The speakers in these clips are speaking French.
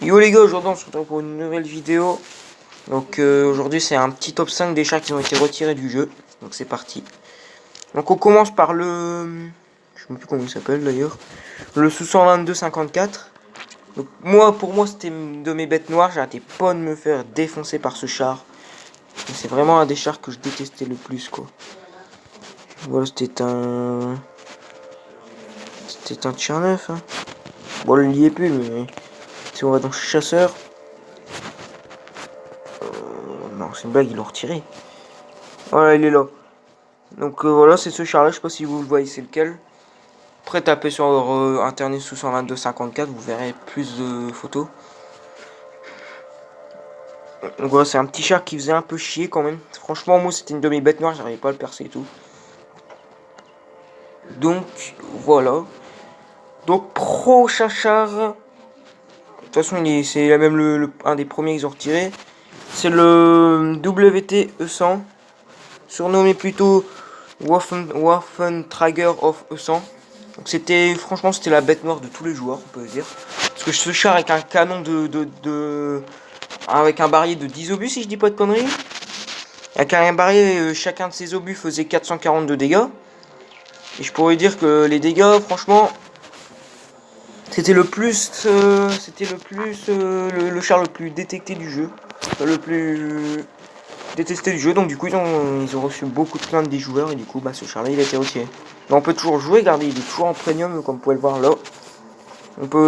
Yo les gars, aujourd'hui on se retrouve pour une nouvelle vidéo. Donc aujourd'hui c'est un petit top 5 des chars qui ont été retirés du jeu. Donc c'est parti. Donc on commence par le... Je sais même plus comment il s'appelle d'ailleurs. Le sous 122-54. Donc pour moi c'était de mes bêtes noires. J'arrêtais pas de me faire défoncer par ce char. C'est vraiment un des chars que je détestais le plus quoi. Voilà, c'était un... C'était un tir neuf. Hein. Bon il y est plus mais... Si on va dans chasseur... Non c'est une blague, ils l'ont retiré. Voilà, il est là. Donc voilà, c'est ce char là, je sais pas si vous le voyez, c'est lequel. Après, tapez sur internet sous 122-54, vous verrez plus de photos. Donc voilà, c'est un petit char qui faisait un peu chier quand même. Franchement, moi c'était une de mes bêtes noires, j'arrivais pas à le percer et tout. Donc voilà. Donc prochain char. De toute façon, c'est même un des premiers qu'ils ont retiré. C'est le WT E100. Surnommé plutôt Waffentrager of E100. Donc franchement, c'était la bête noire de tous les joueurs, on peut dire. Parce que ce char avec un canon avec un barillet de 10 obus, si je dis pas de conneries. Avec un barillet, chacun de ces obus faisait 442 dégâts. Et je pourrais dire que les dégâts, franchement, c'était le char le plus détecté du jeu. Le plus détesté du jeu, donc du coup ils ont reçu beaucoup de plaintes des joueurs et du coup ce char là il a été retiré. Mais on peut toujours jouer, regardez, il est toujours en premium comme vous pouvez le voir là.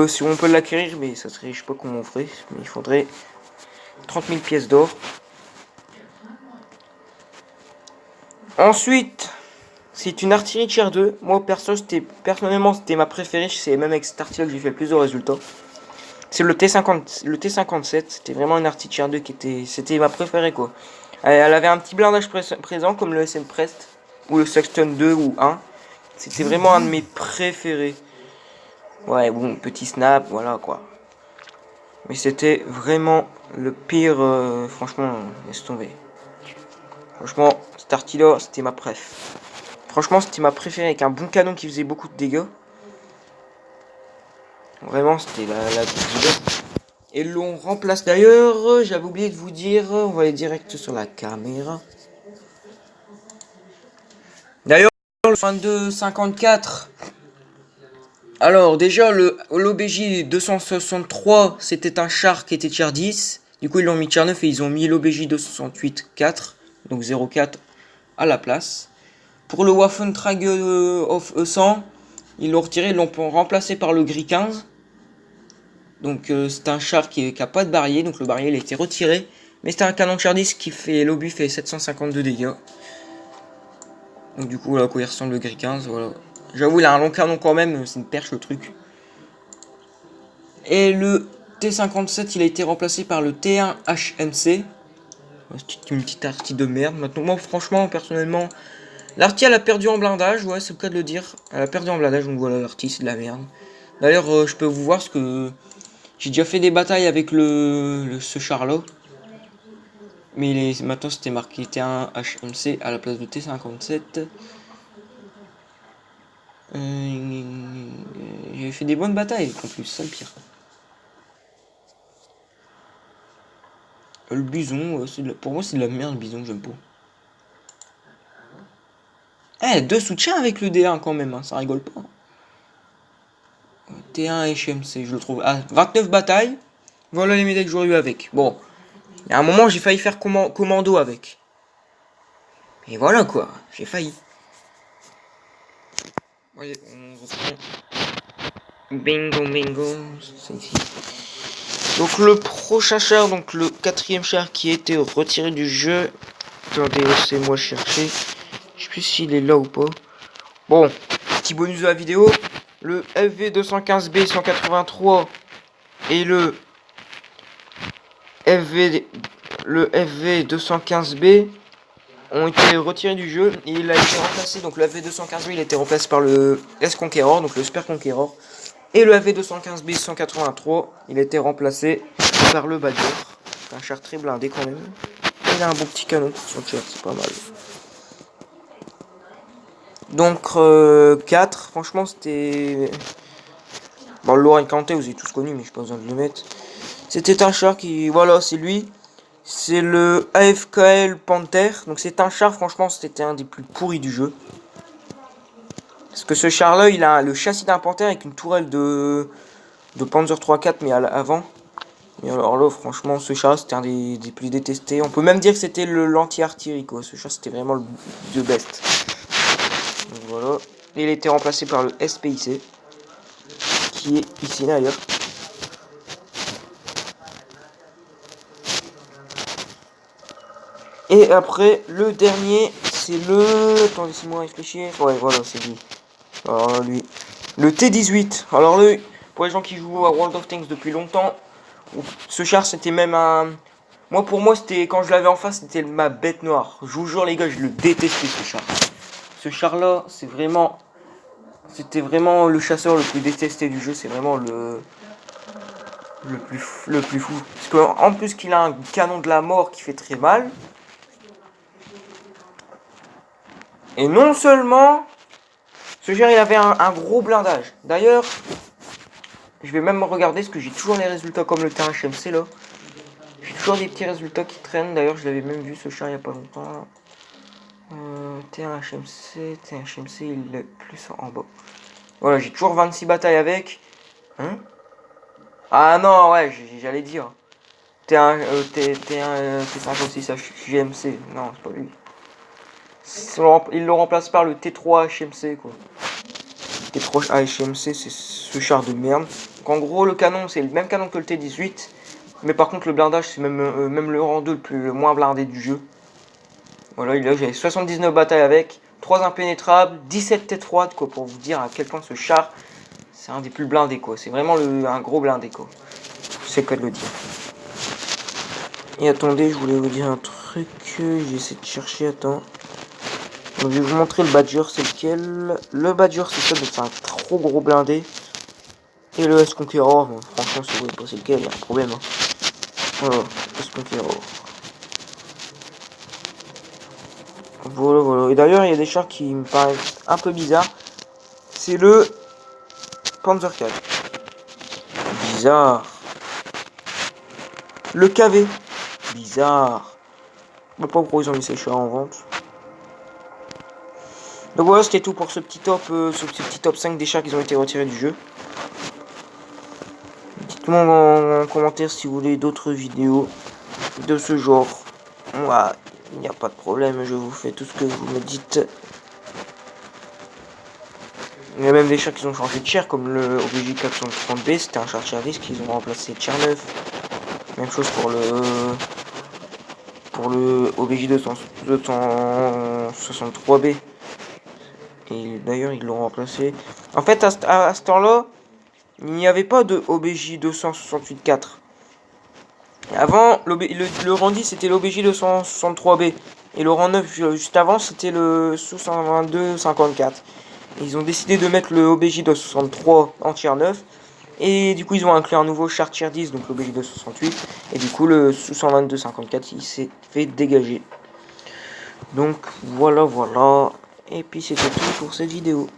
Si on peut l'acquérir, mais ça serait, je sais pas comment on ferait, mais il faudrait 30 000 pièces d'or. Ensuite, c'est une artillerie tier 2. Moi personnellement c'était ma préférée, c'est même avec cette artillerie que j'ai fait le plus de résultats. C'est le T57, c'était vraiment une artillerie tier 2 c'était ma préférée quoi. Elle avait un petit blindage présent comme le SM Prest ou le Sexton 2 ou 1. C'était vraiment un de mes préférés. Ouais, bon, petit snap, voilà quoi. Mais c'était vraiment le pire, franchement, laisse tomber. Franchement, cette artillerie, c'était ma préf. Franchement, c'était ma préférée avec un bon canon qui faisait beaucoup de dégâts. Vraiment, c'était la best. Et l'on remplace d'ailleurs, j'avais oublié de vous dire, on va aller direct sur la caméra. D'ailleurs, le 22-54. Alors déjà l'OBJ 263 c'était un char qui était tier 10. Du coup ils l'ont mis tier 9 et ils ont mis l'OBJ 268 4. Donc 0,4 à la place. Pour le Waffentrag of E100, ils l'ont retiré, ils l'ont remplacé par le Gris 15. Donc c'est un char qui a pas de barillet, donc le barillet il a été retiré. Mais c'est un canon tier 10 qui fait, l'obus fait 752 dégâts. Donc du coup voilà à quoi il ressemble le Gris 15, voilà. J'avoue il a un long canon quand même, c'est une perche le truc. Et le T57 il a été remplacé par le T1 HMC. C'est une petite artille de merde. Maintenant moi franchement personnellement l'artille elle a perdu en blindage, ouais c'est le cas de le dire. Elle a perdu en blindage donc voilà l'artille c'est de la merde. D'ailleurs je peux vous voir ce que j'ai déjà fait des batailles avec ce char là. Mais maintenant c'était marqué T1 HMC à la place de T57. J'ai fait des bonnes batailles en plus, c'est le pire. Le bison, pour moi c'est de la merde le bison, j'aime pas. Eh, deux soutiens avec le D1 quand même, hein, ça rigole pas. T1 et HMC, je le trouve. Ah, 29 batailles. Voilà les médailles que j'aurais eu avec. Bon, il y a un moment j'ai failli faire commando avec. Et voilà quoi, j'ai failli. Allez, on reprend. Bingo, bingo. C'est ici. Donc le prochain char, donc le quatrième char qui a été retiré du jeu. Attendez, laissez-moi chercher. Je sais plus s'il est là ou pas. Bon, petit bonus de la vidéo. Le FV215B 183 et le FV215B ont été retirés du jeu et il a été remplacé. Donc le FV215B il a été remplacé par le S-Conqueror, donc le Super Conqueror. Et le FV215B 183 il a été remplacé par le Badger. C'est un char très blindé quand même. Il a un bon petit canon pour son tir, c'est pas mal. Donc 4, franchement c'était... Bon le Lorraine Canté vous avez tous connu mais je pas besoin de le mettre. C'était un char qui, voilà, c'est lui. C'est le AFKL Panther. Donc c'est un char, franchement, c'était un des plus pourris du jeu. Parce que ce char-là, il a le châssis d'un Panther avec une tourelle de Panzer 3-4, mais à l'avant. Et alors là, franchement, ce char, c'était un des plus détestés. On peut même dire que c'était l'anti-artillerie, quoi. Ce char, c'était vraiment le best. Donc voilà. Et il a été remplacé par le SPIC, qui est ici, d'ailleurs. Et après, le dernier, c'est le... Attends, laissez-moi réfléchir. Ouais, voilà, c'est lui. Alors lui. Le T-18. Alors lui, pour les gens qui jouent à World of Tanks depuis longtemps, ce char, c'était même un... Moi, pour moi, c'était quand je l'avais en face, c'était ma bête noire. Je vous jure, les gars, je le détestais, ce char. Ce char-là, c'est vraiment... C'était vraiment le chasseur le plus détesté du jeu. C'est vraiment le plus fou. Parce qu'en plus qu'il a un canon de la mort qui fait très mal. Et non seulement, ce char, il avait un gros blindage. D'ailleurs, je vais même regarder, parce que j'ai toujours les résultats comme le T1HMC, là. J'ai toujours des petits résultats qui traînent. D'ailleurs, je l'avais même vu, ce char, il n'y a pas longtemps. T1HMC, il est plus en bas. Voilà, j'ai toujours 26 batailles avec. Hein? Ah non, ouais, j'allais dire. T56 HMC. Non, c'est pas lui. Il le remplace par le T3 HMC, quoi. T3 HMC, c'est ce char de merde. Donc en gros, le canon, c'est le même canon que le T18. Mais par contre, le blindage, c'est même le rang 2 le moins blindé du jeu. Voilà, j'avais 79 batailles avec, 3 impénétrables, 17 têtes froides, quoi, pour vous dire à quel point ce char, c'est un des plus blindés, quoi. C'est vraiment un gros blindé, quoi. C'est quoi de le dire. Et attendez, je voulais vous dire un truc, j'essaie de chercher, attends. Donc je vais vous montrer le Badger, c'est lequel. Le Badger, c'est ça, donc c'est un trop gros blindé. Et le S-Conqueror, bon, franchement, si vous voulez pas c'est lequel, il y a un problème. Hein. Voilà, S-Conqueror. Voilà. Et d'ailleurs, il y a des chars qui me paraissent un peu bizarres. C'est le Panzer 4. Bizarre. Le KV. Bizarre. Je sais pas pourquoi ils ont mis ces chars en vente. Donc voilà, c'était tout pour ce petit top 5 des chars qui ont été retirés du jeu. Dites-moi en commentaire si vous voulez d'autres vidéos de ce genre. Moi, il n'y a pas de problème, je vous fais tout ce que vous me dites. Il y a même des chars qui ont changé de chair, comme le OBJ 430B, c'était un char Tier 10 qu'ils ont remplacé Tier 9. Même chose pour le OBJ 263B. Et d'ailleurs, ils l'ont remplacé. En fait, à ce temps-là, il n'y avait pas de OBJ 268-4. Avant, le rang 10, c'était l'OBJ 263B. Et le rang 9, juste avant, c'était le 622-54. Ils ont décidé de mettre le OBJ 263 en tier 9. Et du coup, ils ont inclus un nouveau char tier 10, donc l'OBJ 268. Et du coup, le 622-54, il s'est fait dégager. Donc, voilà. Et puis, c'était tout pour cette vidéo.